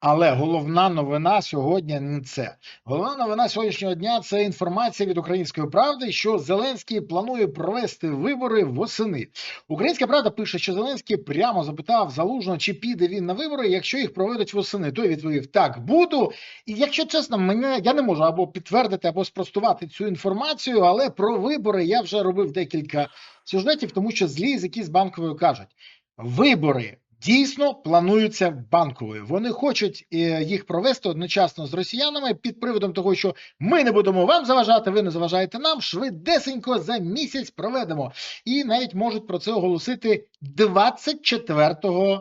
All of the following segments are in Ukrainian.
Але головна новина сьогодні не це. Головна новина сьогоднішнього дня – це інформація від «Української правди», що Зеленський планує провести вибори восени. «Українська правда» пише, що Зеленський прямо запитав Залужного, чи піде він на вибори, якщо їх проведуть восени. Той відповів: «Так, буду». І якщо чесно, я не можу або підтвердити, або спростувати цю інформацію, але про вибори я вже робив декілька сюжетів, тому що злі язики з Банкової кажуть: вибори дійсно плануються Банковою. Вони хочуть їх провести одночасно з росіянами під приводом того, що ми не будемо вам заважати, ви не заважаєте нам, швидесенько за місяць проведемо. І навіть можуть про це оголосити 24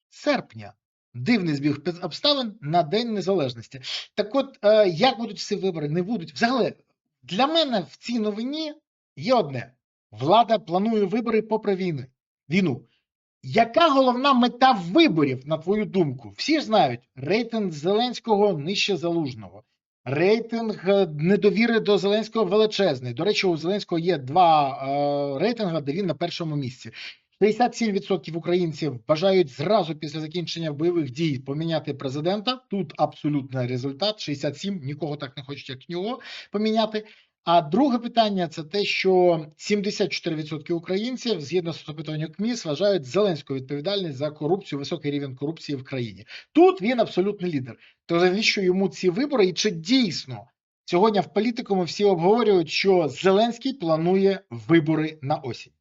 серпня. Дивний збіг обставин на День Незалежності. Так от, як будуть ці вибори? Не будуть. Взагалі, для мене в цій новині є одне. Влада планує вибори попри війну. Яка головна мета виборів, на твою думку? Всі ж знають, рейтинг Зеленського нижче Залужного. Рейтинг недовіри до Зеленського величезний. До речі, у Зеленського є два рейтинги, де він на першому місці. 67% українців бажають зразу після закінчення бойових дій поміняти президента. Тут абсолютний результат. 67, нікого так не хочуть, як нього, поміняти. А друге питання – це те, що 74% українців, згідно з опитуванням КМІС, вважають Зеленського відповідальність за корупцію, високий рівень корупції в країні. Тут він абсолютний лідер. То навіщо йому ці вибори? І чи дійсно сьогодні в політикумі всі обговорюють, що Зеленський планує вибори на осінь?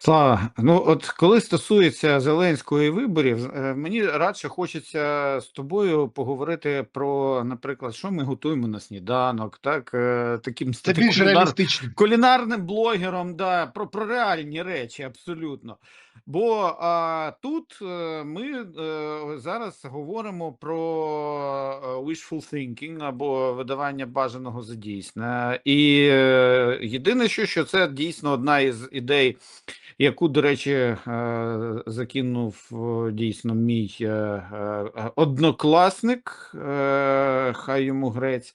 Слава, ну от коли стосується Зеленського і виборів, мені радше хочеться з тобою поговорити про, наприклад, що ми готуємо на сніданок, так, таким Це більш реалістично. кулінарним блогером, да, про реальні речі, абсолютно. Бо тут ми зараз говоримо про wishful thinking або видавання бажаного за дійсне. І єдине, що це дійсно одна із ідей, яку, до речі, закинув дійсно мій однокласник, хай йому грець,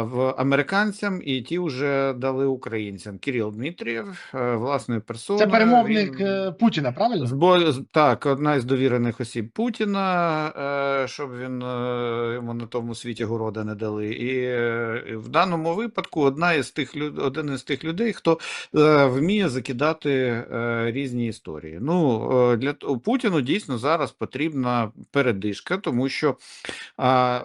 в американцям, і ті вже дали українцям. Кирил Дмитрієв, власною персоною. Це перемовник Путіна, правильно? Так, одна із довірених осіб Путіна, щоб він йому на тому світі города не дали. І в даному випадку один із тих людей, хто вміє закидати різні історії. Ну, для Путіну дійсно зараз потрібна передишка, тому що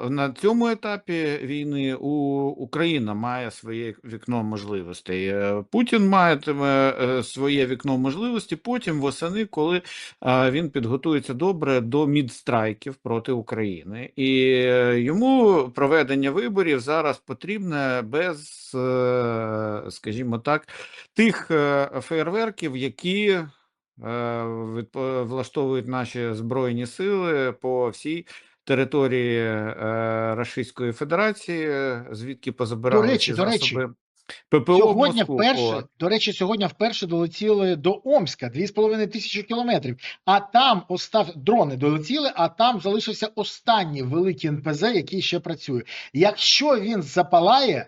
на цьому етапі війни Україна має своє вікно можливостей. Путін матиме своє вікно можливостей потім восени, коли він підготується добре до мідстрайків проти України. І йому проведення виборів зараз потрібне без, скажімо так, тих фейерверків, які влаштовують наші Збройні сили по всій території Російської Федерації, звідки позабирали ці засоби ППО Сьогодні в Москву. до речі, сьогодні вперше долетіли до Омська, 2500 кілометрів. А там дрони долетіли, а там залишився останній великий НПЗ, який ще працює. Якщо він запалає,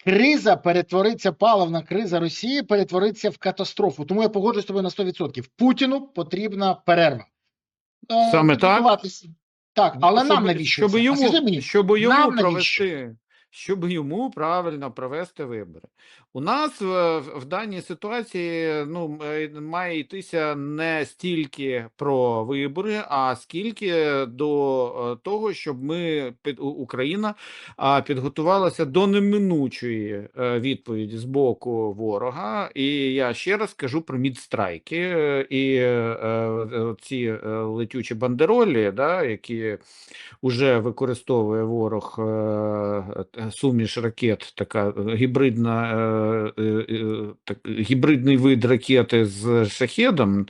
криза перетвориться, паливна криза Росії перетвориться в катастрофу. Тому я погоджуюсь з тобою на 100%. Путіну потрібна перерва. Саме так? Так, але нам навіщо це? Щоб йому правильно провести вибори. У нас в даній ситуації має йтися не стільки про вибори, а скільки до того, щоб Україна підготувалася до неминучої відповіді з боку ворога. І я ще раз кажу про мідстрайки і ці летючі бандеролі, які вже використовує ворог, суміш ракет, така гібридний вид ракети з шахедом,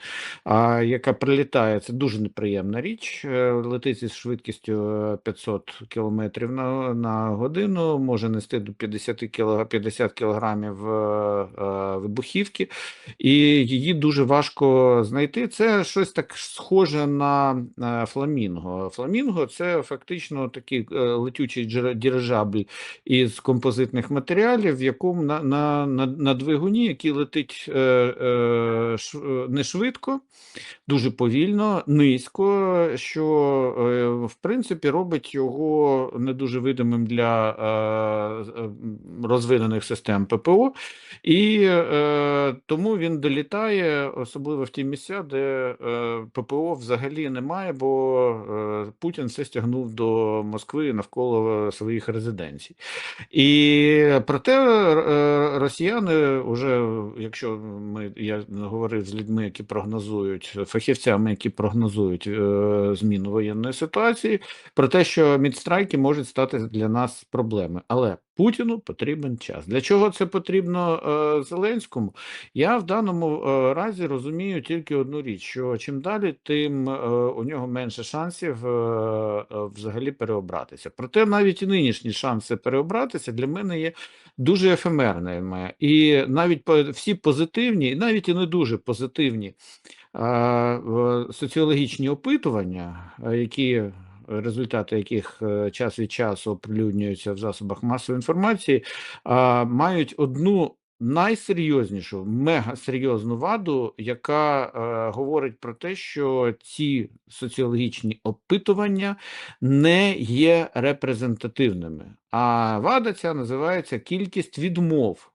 яка прилітає. Це дуже неприємна річ. Летить із швидкістю 500 км на годину, може нести до 50 кілограмів вибухівки, і її дуже важко знайти. Це щось так схоже на фламінго. Фламінго – це фактично такий летючий дирижабль із композитних матеріалів, в якому на двигуні, який летить не швидко, дуже повільно, низько, що в принципі робить його не дуже видимим для розвинених систем ППО, і тому він долітає, особливо в ті місця, де ППО взагалі немає, бо Путін все стягнув до Москви навколо своїх резиденцій. І проте росіяни вже, якщо я говорив з людьми, які прогнозують, фахівцями, які прогнозують зміну воєнної ситуації, про те, що мідстрайки можуть стати для нас проблемою. Але Путіну потрібен час. Для чого це потрібно Зеленському? Я в даному разі розумію тільки одну річ, що чим далі, тим у нього менше шансів взагалі переобратися. Проте навіть і нинішні шанси переобратися для мене є дуже ефемерними. І навіть всі позитивні, і навіть і не дуже позитивні соціологічні опитування, результати яких час від часу оприлюднюються в засобах масової інформації, мають одну найсерйознішу, мегасерйозну ваду, яка говорить про те, що ці соціологічні опитування не є репрезентативними. А вада ця називається кількість відмов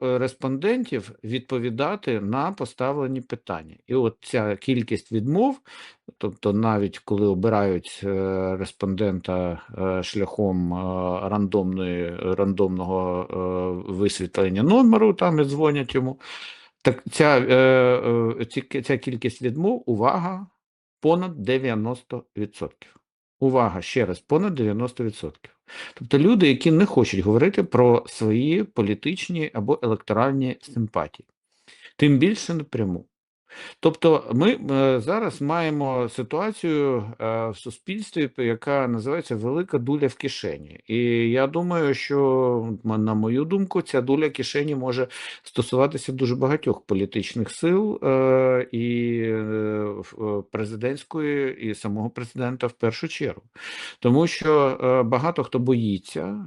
респондентів відповідати на поставлені питання. І от ця кількість відмов, тобто навіть коли обирають респондента шляхом рандомного висвітлення номеру, там і дзвонять йому, так ця кількість відмов, увага, понад 90%. Увага, ще раз, понад 90%. Тобто люди, які не хочуть говорити про свої політичні або електоральні симпатії. Тим більше напряму. Тобто ми зараз маємо ситуацію в суспільстві, яка називається «велика дуля в кишені». І я думаю, що, на мою думку, ця дуля кишені може стосуватися дуже багатьох політичних сил і президентської, і самого президента в першу чергу. Тому що багато хто боїться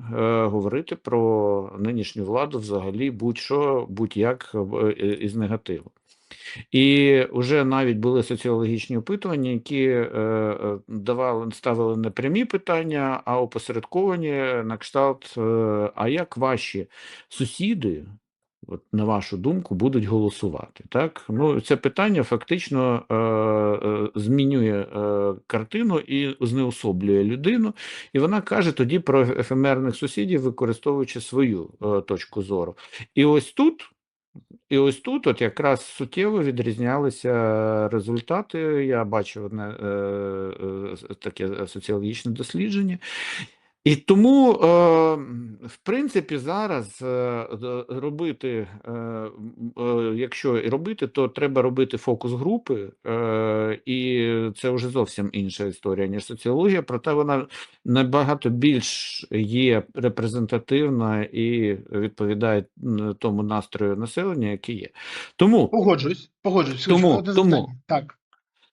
говорити про нинішню владу взагалі будь-що, будь-як із негативу. І вже навіть були соціологічні опитування, які ставили не прямі питання, а опосередковані на кшталт, а як ваші сусіди, от, на вашу думку, будуть голосувати. Так? Ну, це питання фактично змінює картину і знеособлює людину, і вона каже тоді про ефемерних сусідів, використовуючи свою точку зору. І ось тут от якраз суттєво відрізнялися результати. Я бачив одне таке соціологічне дослідження. І тому, в принципі, зараз робити, якщо і робити, то треба робити фокус-групи, і це вже зовсім інша історія, ніж соціологія, проте вона набагато більш є репрезентативна і відповідає тому настрою населення, який є. Погоджуюсь. Тому Так.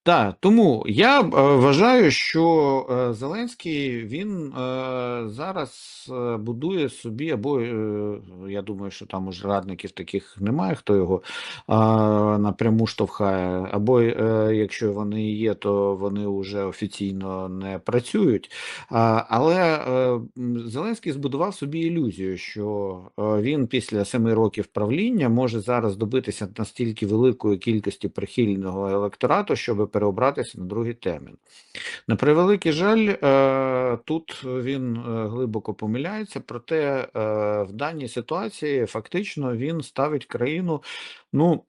Так, тому я вважаю, що Зеленський, він зараз будує собі, або я думаю, що там уже радників таких немає, хто його напряму штовхає, або якщо вони є, то вони вже офіційно не працюють. Але Зеленський збудував собі ілюзію, що він після 7 років правління може зараз добитися настільки великої кількості прихильного електорату, щоб переобратися на другий термін. На превеликий жаль, тут він глибоко помиляється, проте в даній ситуації фактично він ставить країну, ну,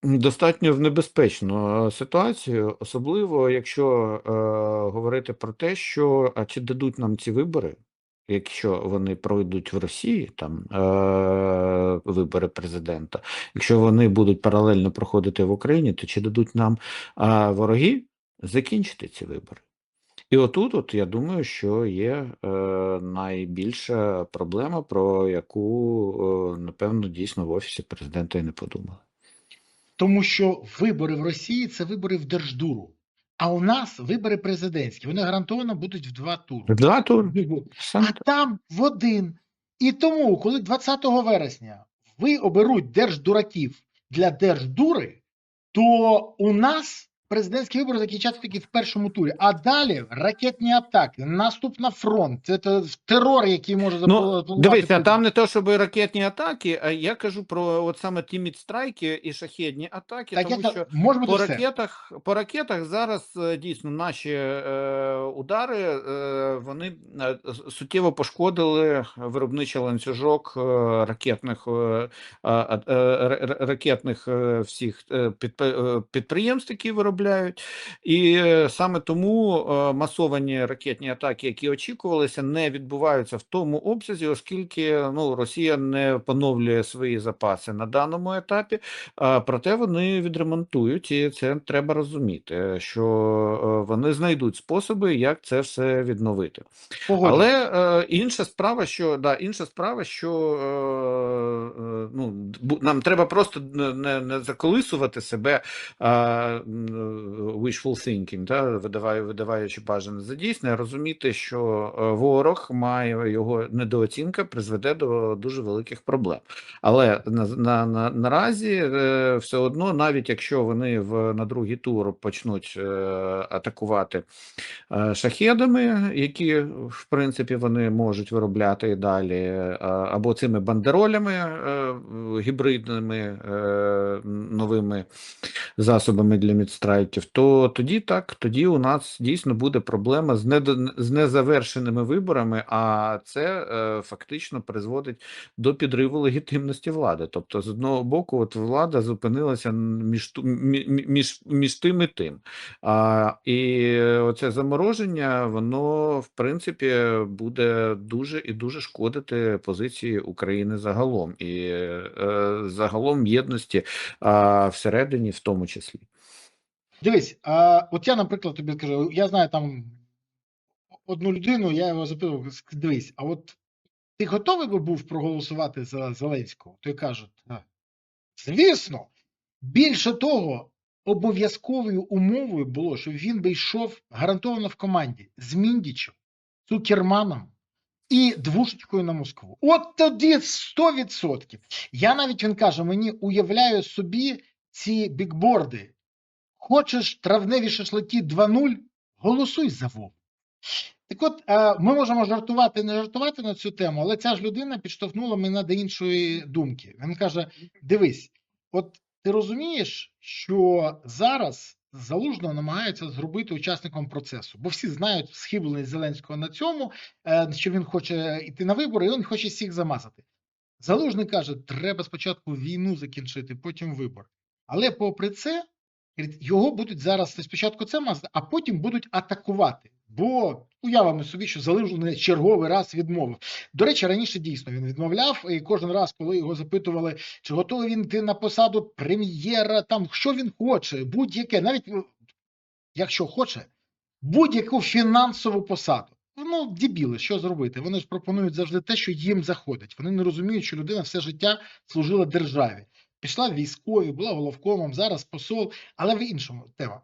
достатньо в небезпечну ситуацію, особливо якщо говорити про те, що чи дадуть нам ці вибори, якщо вони пройдуть в Росії, там вибори президента, якщо вони будуть паралельно проходити в Україні, то чи дадуть нам вороги закінчити ці вибори? І отут, я думаю, що є найбільша проблема, про яку, напевно, дійсно в Офісі президента і не подумали. Тому що вибори в Росії – це вибори в Держдуру. А у нас вибори президентські, вони гарантовано будуть в 2 тури. Два тури. А там в 1. І тому, коли 20 вересня ви оберуть держдураків для держдури, то у нас президентські вибори закінчаться тільки в першому турі. А далі ракетні атаки, наступ на фронт, це терор, який може Ну, запропонувати. дивися, там не то, щоб ракетні атаки, а я кажу про от саме ті мідстрайки і шахедні атаки, Так, тому що може бути все. по ракетах зараз дійсно наші удари, вони суттєво пошкодили виробничий ланцюжок ракетних всіх підприємств, які виробляють. І саме тому масовані ракетні атаки, які очікувалися, не відбуваються в тому обсязі, оскільки Росія не поновлює свої запаси на даному етапі, проте вони відремонтують, і це треба розуміти, що вони знайдуть способи, як це все відновити. Погоджуюсь. Але інша справа, що нам треба просто не заколисувати себе wishful thinking, видаваючи бажане за дійсне, а розуміти, що ворог має, його недооцінка призведе до дуже великих проблем. Але наразі все одно, навіть якщо вони на другий тур почнуть атакувати шахедами, які, в принципі, вони можуть виробляти і далі, або цими бандеролями гібридними, новими засобами для мідстрайків, то тоді у нас дійсно буде проблема з незавершеними виборами, а це фактично призводить до підриву легітимності влади. Тобто, з одного боку, от влада зупинилася між тим і тим. І оце замороження, воно, в принципі, буде дуже і дуже шкодити позиції України загалом. І загалом єдності всередині в тому числі. Дивись, от я, наприклад, тобі кажу, я знаю там одну людину, я його запитав, дивись, а от ти готовий би був проголосувати за Зеленського? Той каже, звісно. Більше того, обов'язковою умовою було, щоб він би йшов гарантовано в команді з Міндічем, Цукерманом і двушечкою на Москву. От тоді 100%. Я навіть, він каже, мені уявляю собі ці бікборди. Хочеш травневі шашлики 2.0? Голосуй за Вову. Так от, ми можемо жартувати, не жартувати на цю тему, але ця ж людина підштовхнула мене до іншої думки. Він каже, дивись, от ти розумієш, що зараз Залужного намагаються зробити учасником процесу, бо всі знають схибленість Зеленського на цьому, що він хоче йти на вибори, і він хоче всіх замазати. Залужний каже, треба спочатку війну закінчити, потім вибори. Але попри це, його будуть зараз спочатку це мазати, а потім будуть атакувати. Бо уявимо собі, що Залужний черговий раз відмовив. До речі, раніше дійсно він відмовляв, і кожен раз, коли його запитували, чи готовий він йти на посаду прем'єра, там, що він хоче, будь-яке, навіть якщо хоче, будь-яку фінансову посаду. Дебіли, що зробити? Вони ж пропонують завжди те, що їм заходить. Вони не розуміють, що людина все життя служила державі. Пішла в військові, була головкомом, зараз посол, але в іншому тема.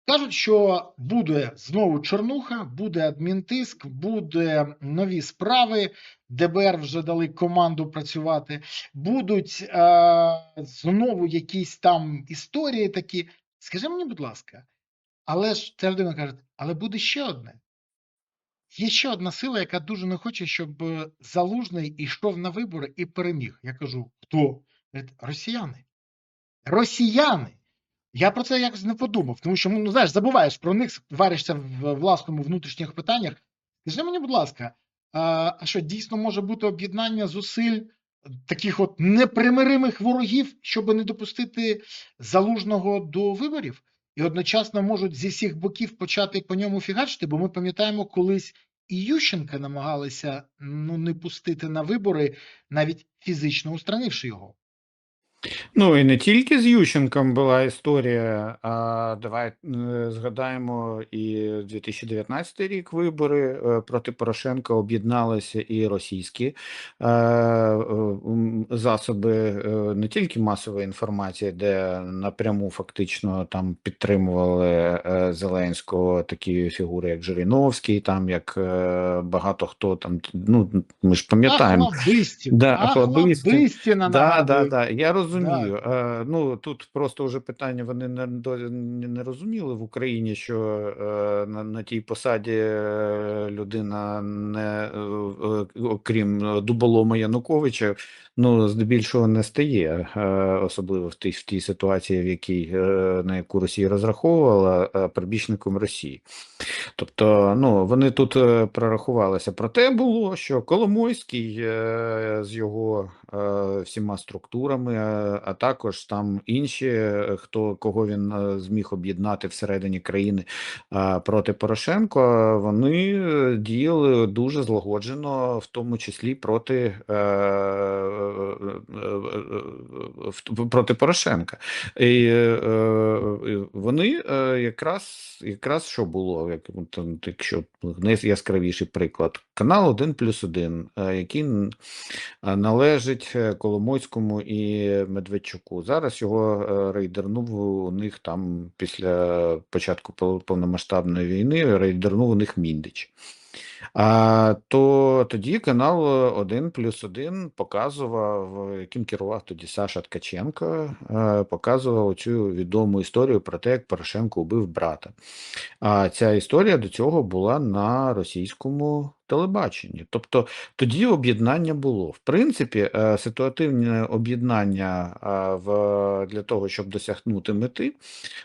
Кажуть, що буде знову чорнуха, буде адмінтиск, буде нові справи, ДБР вже дали команду працювати, будуть знову якісь там історії такі. Скажи мені, будь ласка, але ж ця людина каже, але буде ще одне. Є ще одна сила, яка дуже не хоче, щоб Залужний йшов на вибори і переміг. Я кажу, хто? Росіяни. Росіяни! Я про це якось не подумав, тому що, знаєш, забуваєш про них, варишся в власному внутрішніх питаннях. Скажи мені, будь ласка, а що, дійсно може бути об'єднання зусиль таких от непримиримих ворогів, щоб не допустити Залужного до виборів? І одночасно можуть зі всіх боків почати по ньому фігачити, бо ми пам'ятаємо, колись і Ющенка намагалися не пустити на вибори, навіть фізично устранивши його. Ну і не тільки з Ющенком була історія, а давай згадаємо і 2019 рік вибори проти Порошенка об'єдналися і російські засоби не тільки масової інформації, де напряму фактично там підтримували Зеленського такі фігури, як Жириновський, там як багато хто там, ну ми ж пам'ятаємо. Да, Охлобистін. Охлобистіна нагадую. Я Да. розумію. Ну тут просто вже питання вони не розуміли в Україні, що на тій посаді людина не окрім дуболома Януковича, ну здебільшого не стає, особливо в тій ситуації, на яку Росія розраховувала, прибічником Росії. Тобто, ну, вони тут прорахувалися. Проте було, що Коломойський з його всіма структурами, а також там інші, кого він зміг об'єднати всередині країни проти Порошенка, вони діяли дуже злагоджено, в тому числі проти Порошенка. І вони якраз що було, якщо найяскравіший приклад, канал 1+1, який належить Коломойському і Медведчуку. Зараз його рейдернув у них там після початку повномасштабної війни, рейдернув у них Міндич. То тоді канал 1+1 показував, яким керував тоді Саша Ткаченко, показував цю відому історію про те, як Порошенко убив брата. А ця історія до цього була на російському телебаченні. Тобто тоді об'єднання було. В принципі, ситуативне об'єднання для того, щоб досягнути мети,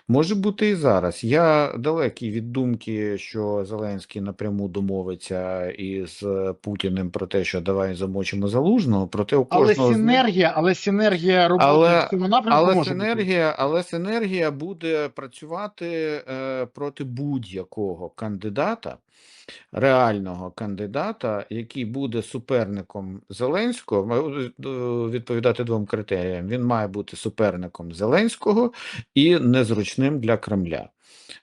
може бути і зараз. Я далекий від думки, що Зеленський напряму домовиться із Путіним про те, що давай замочимо Залужного, проте у кожного з них. Але синергія роботи в цьому напрямку може бути. Але синергія буде працювати проти будь-якого кандидата, реального кандидата, який буде суперником Зеленського, має відповідати двом критеріям. Він має бути суперником Зеленського і незручним для Кремля.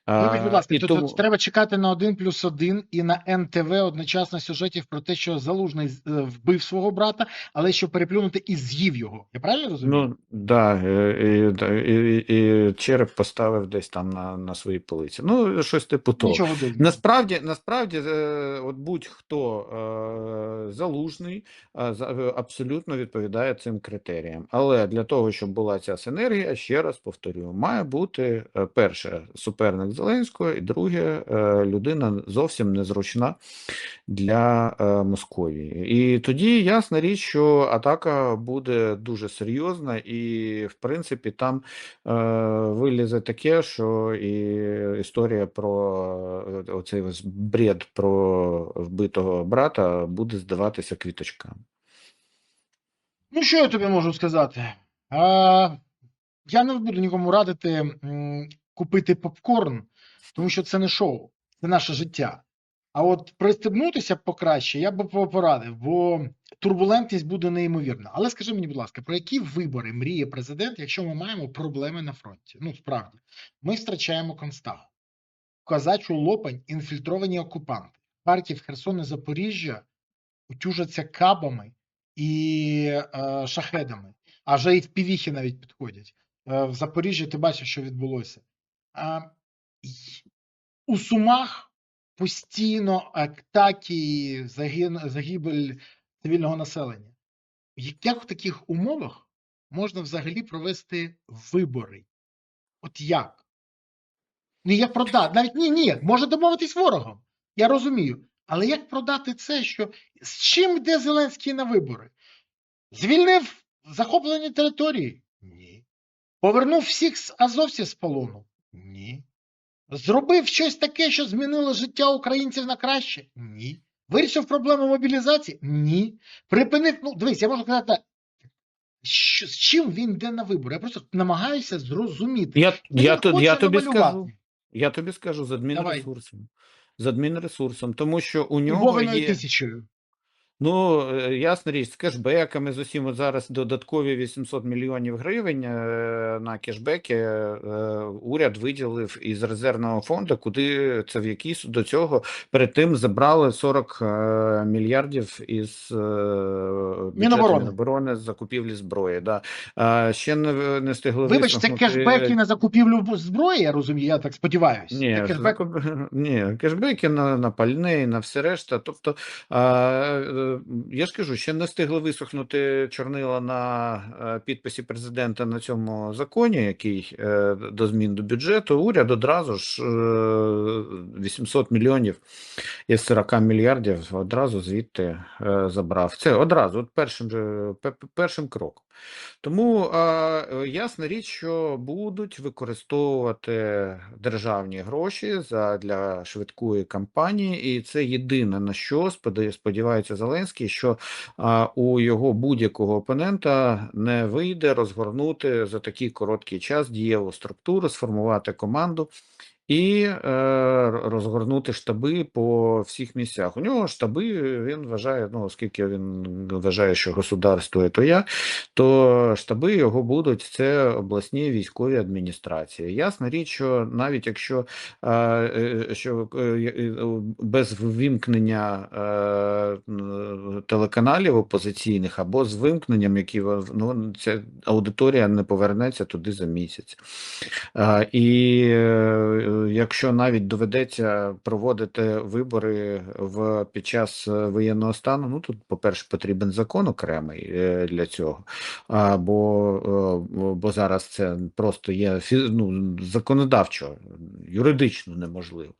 Вибач, будь ласка, І тут тому... треба чекати на 1+1 і на НТВ одночасно сюжетів про те, що Залужний вбив свого брата, але що переплюнути і з'їв його. Я правильно розумію? Ну, да, і череп поставив десь там на своїй полиці. Ну, щось типу того. Нічого дивного. Насправді, от будь-хто Залужний абсолютно відповідає цим критеріям. Але для того, щоб була ця синергія, ще раз повторюю, має бути перше суперник Зеленського, і друге людина зовсім незручна для Московії. І тоді ясна річ, що атака буде дуже серйозна, і в принципі там вилізе таке, що і історія про оцей ось бред про вбитого брата буде здаватися квіточками. Ну, що я тобі можу сказати? Я не буду нікому радити купити попкорн, тому що це не шоу, це наше життя. А от пристебнутися покраще я б порадив, бо турбулентність буде неймовірна. Але скажи мені, будь ласка, про які вибори мріє президент, якщо ми маємо проблеми на фронті? Ну, справді, ми втрачаємо Констагу, Козачу Лопань, інфільтровані окупанти, Харків, Херсон і Запоріжжя утюжаться кабами і шахедами, а вже і в півіхи навіть підходять. В Запоріжжі ти бачив, що відбулося. У Сумах постійно атаки, загибель цивільного населення. Як в таких умовах можна взагалі провести вибори? От як? Ну, як продати? Навіть ні, може домовитись ворогом. Я розумію. Але як продати це, що з чим йде Зеленський на вибори? Звільнив захоплені території? Ні. Повернув всіх азовців з полону? Ні. Зробив щось таке, що змінило життя українців на краще? Ні. Вирішив проблему мобілізації? Ні. Припинив, ну, дивись, я можу казати, з чим він йде на вибори? Я просто намагаюся зрозуміти. Я тобі скажу з адмінресурсом. З адмінресурсом, тому що у нього Вовиною є... тисячею. Ну, ясна річ, з кешбеками, з усім, от зараз додаткові 800 мільйонів гривень на кешбеки уряд виділив із резервного фонду, куди це в якийсь до цього перед тим забрали 40 мільярдів із бюджету Міноборони. Міноборони з закупівлі зброї. Да. Ще не встигли Вибач, це кешбеки висохнути. на закупівлю зброї, я розумію, я так сподіваюся. Це Ні, кешбек. ні, кешбеки на пальне і на все решта. Тобто, я ж кажу, ще не встигли висохнути чорнила на підписі президента на цьому законі, який до змін до бюджету. Уряд одразу ж 800 мільйонів із 40 мільярдів одразу звідти забрав. Це одразу, от першим кроком. Тому ясна річ, що будуть використовувати державні гроші для швидкої кампанії, і це єдине, на що сподівається Зеленський, що у його будь-якого опонента не вийде розгорнути за такий короткий час дієву структуру, сформувати команду і розгорнути штаби по всіх місцях. У нього штаби, він вважає, ну, оскільки він вважає, що государство – то я, то штаби його будуть, це обласні військові адміністрації. Ясна річ, що навіть якщо без вимкнення телеканалів опозиційних або з вимкненням, які, ну, ця аудиторія не повернеться туди за місяць. І якщо навіть доведеться проводити вибори під час воєнного стану, ну тут, по-перше, потрібен закон окремий для цього, бо зараз це просто є законодавчо, юридично неможливо.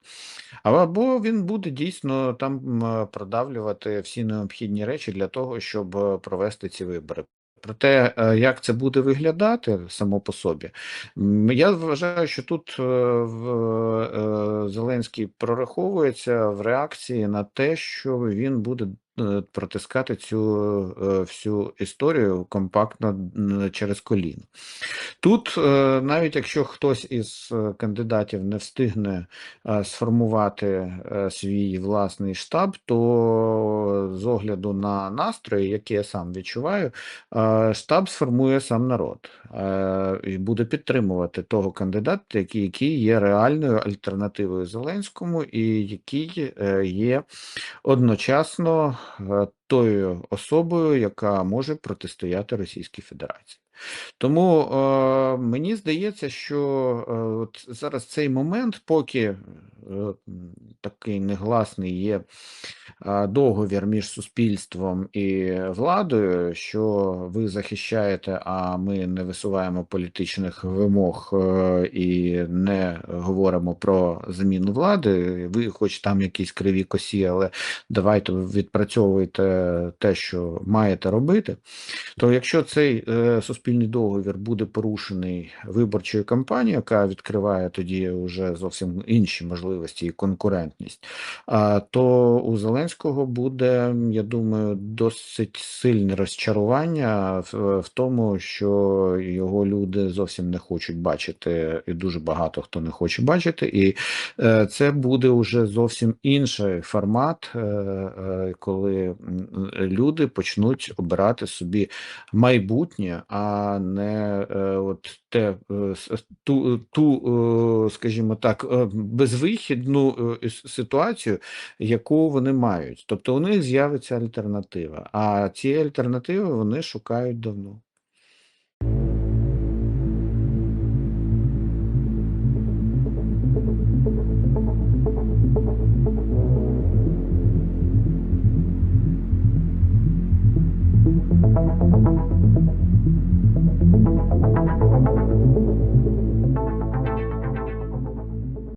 Або він буде дійсно там продавлювати всі необхідні речі для того, щоб провести ці вибори. Про те, як це буде виглядати само по собі, я вважаю, що тут Зеленський прораховується в реакції на те, що він буде протискати цю всю історію компактно через коліно. Тут, навіть якщо хтось із кандидатів не встигне сформувати свій власний штаб, то з огляду на настрої, які я сам відчуваю, штаб сформує сам народ і буде підтримувати того кандидата, який є реальною альтернативою Зеленському і який є одночасно тою особою, яка може протистояти Російській Федерації. Тому мені здається, що от зараз цей момент, поки такий негласний є договір між суспільством і владою, що ви захищаєте, а ми не висуваємо політичних вимог і не говоримо про заміну влади, ви хоч там якісь криві косі, але давайте відпрацьовуйте те, що маєте робити, то якщо цей суспільний договір буде порушений виборчою кампанією, яка відкриває тоді вже зовсім інші можливості і конкурентність, то у Зеленського буде, я думаю, досить сильне розчарування в тому, що його люди зовсім не хочуть бачити, і дуже багато хто не хоче бачити, і це буде вже зовсім інший формат, коли люди почнуть обирати собі майбутнє, а не скажімо так, безвихідну ситуацію, яку вони мають. Тобто у них з'явиться альтернатива, а ці альтернативи вони шукають давно.